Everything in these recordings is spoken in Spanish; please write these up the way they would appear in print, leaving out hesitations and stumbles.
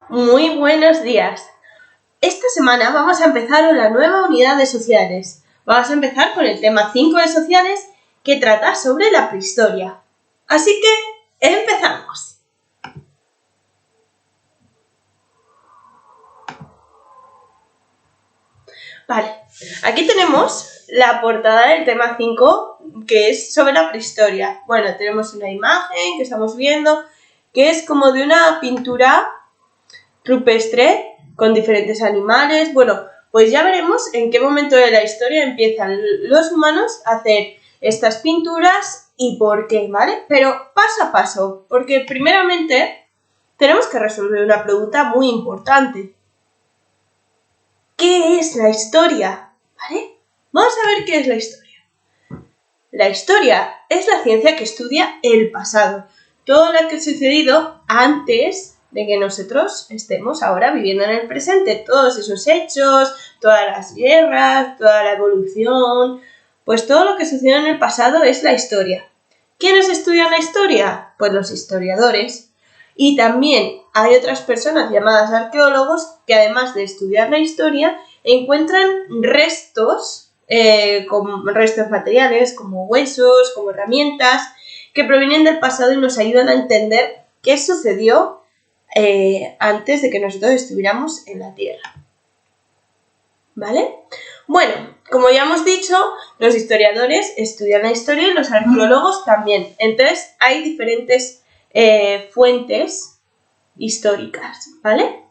Muy buenos días. Esta semana vamos a empezar una nueva unidad de sociales. Vamos a empezar con el tema 5 de sociales que trata sobre la prehistoria. Así que empezamos. Vale, aquí tenemos la portada del tema 5 que es sobre la prehistoria. Bueno, tenemos una imagen que estamos viendo que es como de una pintura rupestre con diferentes animales. Bueno, pues ya veremos en qué momento de la historia empiezan los humanos a hacer estas pinturas y por qué, ¿vale? Pero paso a paso, porque primeramente tenemos que resolver una pregunta muy importante. ¿Qué es la historia? ¿Vale? Vamos a ver qué es la historia. La historia es la ciencia que estudia el pasado, todo lo que ha sucedido antes de que nosotros estemos ahora viviendo en el presente, todos esos hechos, todas las guerras, toda la evolución, pues todo lo que sucedió en el pasado es la historia. ¿Quiénes estudian la historia? Pues los historiadores. Y también hay otras personas llamadas arqueólogos que además de estudiar la historia encuentran restos, como restos materiales como huesos, como herramientas que provienen del pasado y nos ayudan a entender qué sucedió antes de que nosotros estuviéramos en la Tierra. ¿Vale? Bueno, como ya hemos dicho, los historiadores estudian la historia y los arqueólogos también. Entonces, hay diferentes fuentes históricas, ¿vale?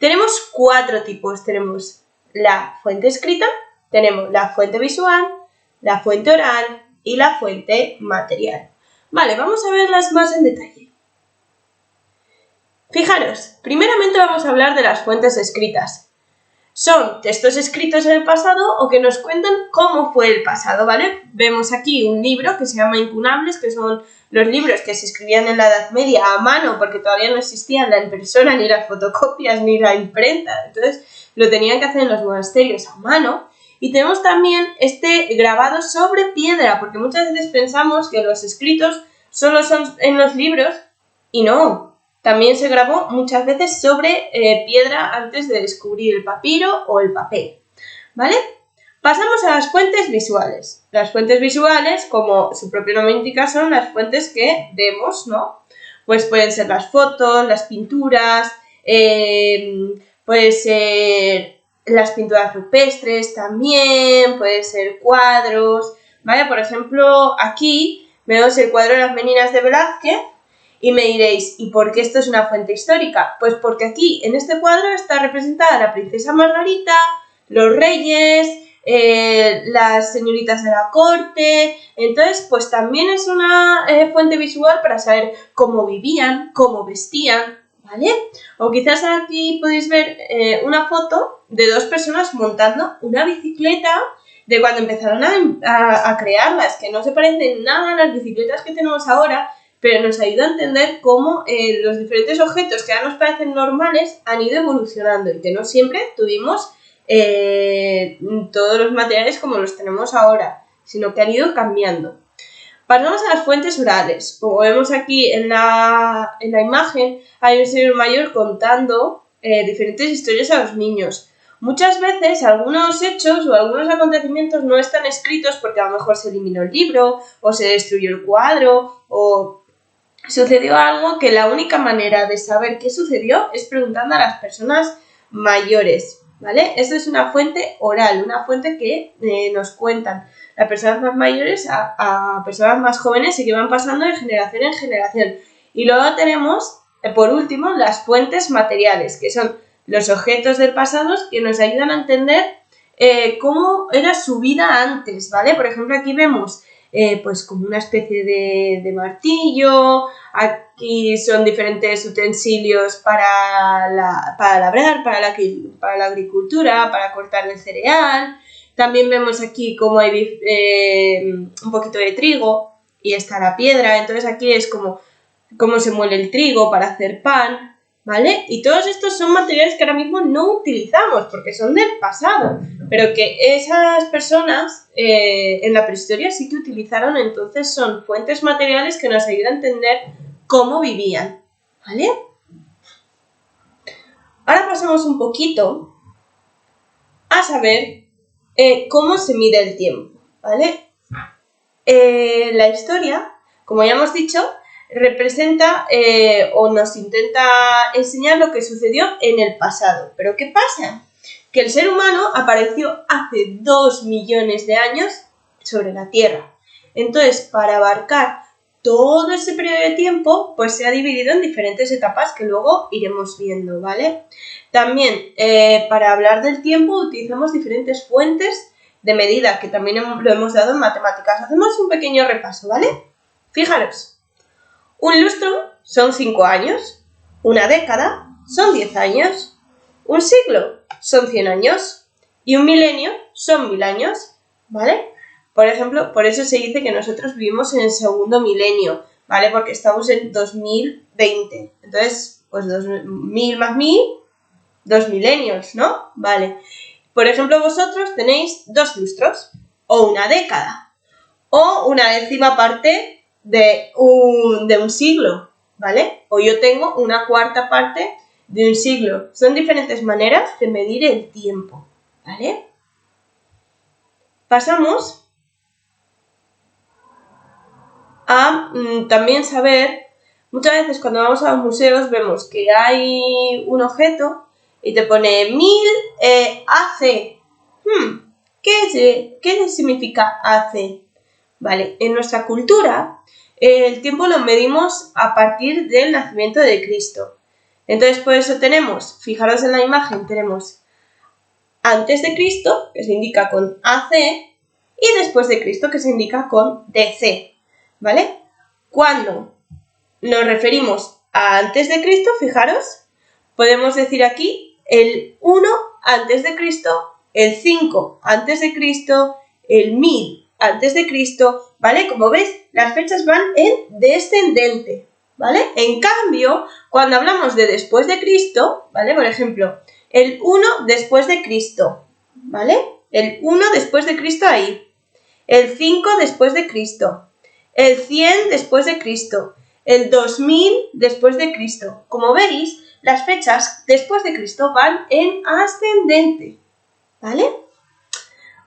Tenemos 4 tipos. Tenemos la fuente escrita, tenemos la fuente visual, la fuente oral y la fuente material. Vale, vamos a verlas más en detalle. Fijaros, primeramente vamos a hablar de las fuentes escritas. Son textos escritos en el pasado o que nos cuentan cómo fue el pasado, ¿vale? Vemos aquí un libro que se llama Incunables, que son los libros que se escribían en la Edad Media a mano porque todavía no existían la impresora, ni las fotocopias, ni la imprenta. Entonces lo tenían que hacer en los monasterios a mano. Y tenemos también este grabado sobre piedra, porque muchas veces pensamos que los escritos solo son en los libros y no. También se grabó muchas veces sobre piedra antes de descubrir el papiro o el papel, ¿vale? Pasamos a las fuentes visuales. Las fuentes visuales, como su propio nombre indica, son las fuentes que vemos, ¿no? Pues pueden ser las fotos, las pinturas, puede ser las pinturas rupestres también, pueden ser cuadros, ¿vale? Por ejemplo, aquí vemos el cuadro de las Meninas de Velázquez. Y me diréis, ¿y por qué esto es una fuente histórica? Pues porque aquí, en este cuadro, está representada la princesa Margarita, los reyes, las señoritas de la corte. Entonces, pues también es una fuente visual para saber cómo vivían, cómo vestían, ¿vale? O quizás aquí podéis ver una foto de 2 personas montando una bicicleta de cuando empezaron a crearlas, que no se parecen nada a las bicicletas que tenemos ahora, pero nos ayuda a entender cómo los diferentes objetos que ahora nos parecen normales han ido evolucionando y que no siempre tuvimos todos los materiales como los tenemos ahora, sino que han ido cambiando. Pasamos a las fuentes orales. Como vemos aquí en la imagen, hay un señor mayor contando diferentes historias a los niños. Muchas veces algunos hechos o algunos acontecimientos no están escritos porque a lo mejor se eliminó el libro o se destruyó el cuadro o sucedió algo que la única manera de saber qué sucedió es preguntando a las personas mayores, ¿vale? Esta es una fuente oral, una fuente que nos cuentan las personas más mayores a personas más jóvenes y que van pasando de generación en generación. Y luego tenemos, por último, las fuentes materiales, que son los objetos del pasado que nos ayudan a entender cómo era su vida antes, ¿vale? Por ejemplo, aquí vemos pues como una especie de martillo. Aquí son diferentes utensilios para labrar, para la agricultura, para cortar el cereal. También vemos aquí cómo hay un poquito de trigo y está la piedra. Entonces aquí es como cómo se muele el trigo para hacer pan, ¿vale? Y todos estos son materiales que ahora mismo no utilizamos porque son del pasado, pero que esas personas en la prehistoria sí que utilizaron. Entonces son fuentes materiales que nos ayudan a entender cómo vivían, ¿vale? Ahora pasamos un poquito a saber cómo se mide el tiempo, ¿vale? La historia, como ya hemos dicho, representa o nos intenta enseñar lo que sucedió en el pasado. ¿Pero qué pasa? Que el ser humano apareció hace 2 millones de años sobre la Tierra. Entonces, para abarcar todo ese periodo de tiempo, pues se ha dividido en diferentes etapas que luego iremos viendo, ¿vale? También, para hablar del tiempo, utilizamos diferentes fuentes de medida, que también lo hemos dado en matemáticas. Hacemos un pequeño repaso, ¿vale? Fijaros, un lustro son 5 años, una década son 10 años, un siglo son 100 años y un milenio son 1000 años, ¿vale? Por ejemplo, por eso se dice que nosotros vivimos en el segundo milenio, ¿vale? Porque estamos en 2020. Entonces, pues 2000 más 1000, 2 milenios, ¿no? Vale. Por ejemplo, vosotros tenéis 2 lustros, o una década, o una décima parte de un siglo, ¿vale? O yo tengo una cuarta parte de un siglo. Son diferentes maneras de medir el tiempo, ¿vale? Pasamos a también saber, muchas veces cuando vamos a los museos vemos que hay un objeto y te pone 1000 AC. ¿Qué significa AC? Vale, en nuestra cultura el tiempo lo medimos a partir del nacimiento de Cristo. Entonces por eso tenemos, fijaros en la imagen, tenemos antes de Cristo, que se indica con AC, y después de Cristo, que se indica con DC, ¿vale? Cuando nos referimos a antes de Cristo, fijaros, podemos decir aquí el 1 antes de Cristo, el 5 antes de Cristo, el 1000 antes de Cristo, ¿vale? Como veis, las fechas van en descendente, ¿vale? En cambio, cuando hablamos de después de Cristo, ¿vale? Por ejemplo, el 1 después de Cristo, ¿vale? El 1 después de Cristo ahí, el 5 después de Cristo, el 100 después de Cristo, el 2000 después de Cristo. Como veis, las fechas después de Cristo van en ascendente, ¿vale?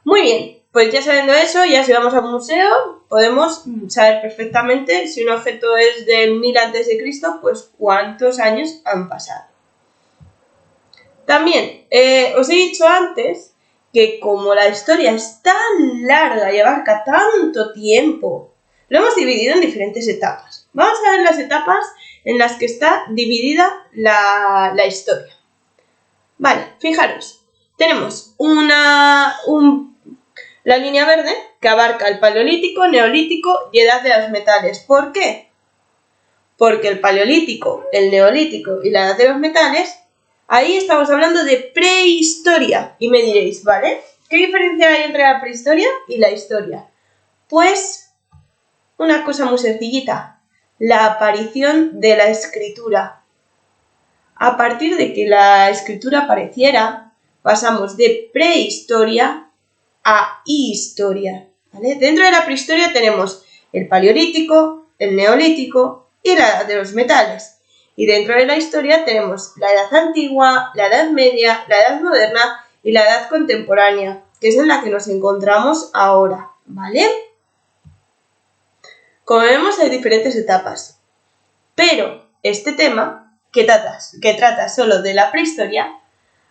Muy bien, pues ya sabiendo eso, ya si vamos a un museo, podemos saber perfectamente si un objeto es del 1000 a.C., pues cuántos años han pasado. También, os he dicho antes que como la historia es tan larga y abarca tanto tiempo, lo hemos dividido en diferentes etapas. Vamos a ver las etapas en las que está dividida la historia. Vale, fijaros, tenemos la línea verde que abarca el Paleolítico, Neolítico y Edad de los Metales. ¿Por qué? Porque el Paleolítico, el Neolítico y la Edad de los Metales, ahí estamos hablando de prehistoria. Y me diréis, ¿vale? ¿Qué diferencia hay entre la prehistoria y la historia? Pues una cosa muy sencillita, la aparición de la escritura. A partir de que la escritura apareciera, pasamos de prehistoria a historia, ¿vale? Dentro de la prehistoria tenemos el Paleolítico, el Neolítico y la Edad de los Metales. Y dentro de la historia tenemos la Edad Antigua, la Edad Media, la Edad Moderna y la Edad Contemporánea, que es en la que nos encontramos ahora, ¿vale? Como vemos, hay diferentes etapas, pero este tema, que trata solo de la prehistoria,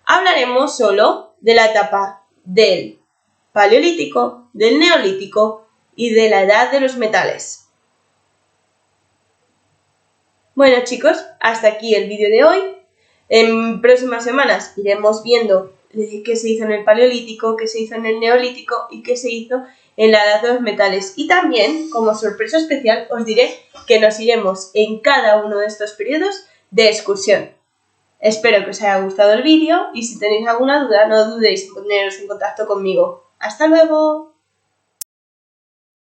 hablaremos solo de la etapa del Paleolítico, del Neolítico y de la Edad de los Metales. Bueno, chicos, hasta aquí el vídeo de hoy. En próximas semanas iremos viendo qué se hizo en el Paleolítico, qué se hizo en el Neolítico y qué se hizo en la Edad de los Metales. Y también, como sorpresa especial, os diré que nos iremos en cada uno de estos periodos de excursión. Espero que os haya gustado el vídeo y si tenéis alguna duda no dudéis en poneros en contacto conmigo. ¡Hasta luego!